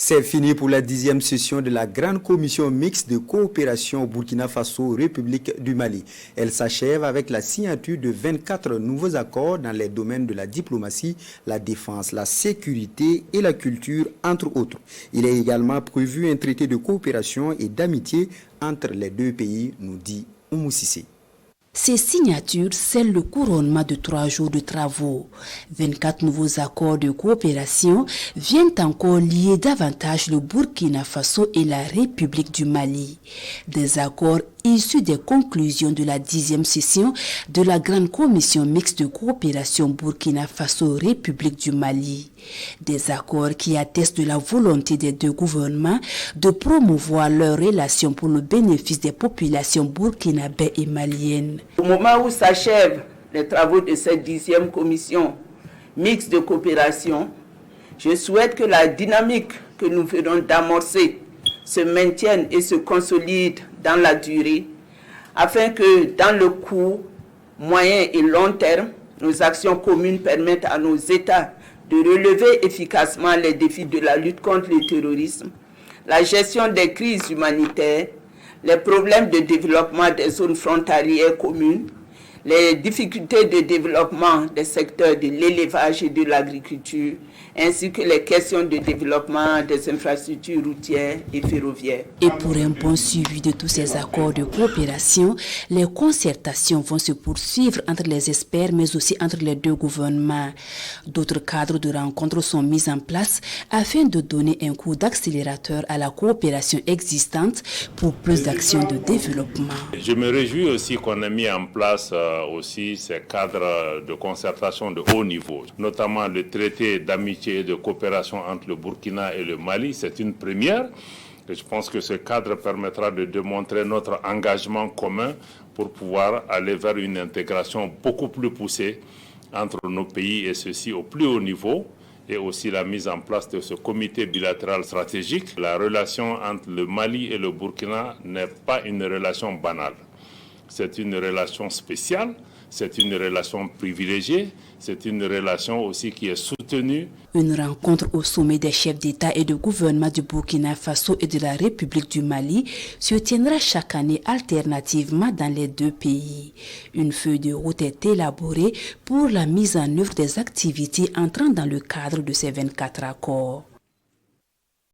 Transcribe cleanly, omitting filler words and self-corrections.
C'est fini pour la 10e session de la Grande Commission mixte de coopération Burkina Faso-République du Mali. Elle s'achève avec la signature de 24 nouveaux accords dans les domaines de la diplomatie, la défense, la sécurité et la culture, entre autres. Il est également prévu un traité de coopération et d'amitié entre les deux pays, nous dit Oumou Cissé. Ces signatures scellent le couronnement de 3 jours de travaux. 24 nouveaux accords de coopération viennent encore lier davantage le Burkina Faso et la République du Mali. Des accords issus des conclusions de la 10e session de la Grande Commission mixte de coopération Burkina Faso-République du Mali. Des accords qui attestent de la volonté des deux gouvernements de promouvoir leurs relations pour le bénéfice des populations burkinabè et maliennes. Au moment où s'achèvent les travaux de cette 10e commission mixte de coopération, je souhaite que la dynamique que nous venons d'amorcer se maintienne et se consolide dans la durée, afin que dans le court, moyen et long terme, nos actions communes permettent à nos États de relever efficacement les défis de la lutte contre le terrorisme, la gestion des crises humanitaires, les problèmes de développement des zones frontalières communes, les difficultés de développement des secteurs de l'élevage et de l'agriculture, ainsi que les questions de développement des infrastructures routières et ferroviaires. Et pour un bon suivi de tous ces accords de coopération, les concertations vont se poursuivre entre les experts, mais aussi entre les deux gouvernements. D'autres cadres de rencontres sont mis en place afin de donner un coup d'accélérateur à la coopération existante pour plus d'actions de développement. Je me réjouis aussi qu'on ait mis en place aussi ces cadres de concertation de haut niveau, notamment le traité d'amitié et de coopération entre le Burkina et le Mali. C'est une première. Et je pense que ce cadre permettra de démontrer notre engagement commun pour pouvoir aller vers une intégration beaucoup plus poussée entre nos pays, et ceci au plus haut niveau, et aussi la mise en place de ce comité bilatéral stratégique. La relation entre le Mali et le Burkina n'est pas une relation banale. C'est une relation spéciale, c'est une relation privilégiée, c'est une relation aussi qui est soutenue. Une rencontre au sommet des chefs d'État et de gouvernement du Burkina Faso et de la République du Mali se tiendra chaque année alternativement dans les deux pays. Une feuille de route est élaborée pour la mise en œuvre des activités entrant dans le cadre de ces 24 accords.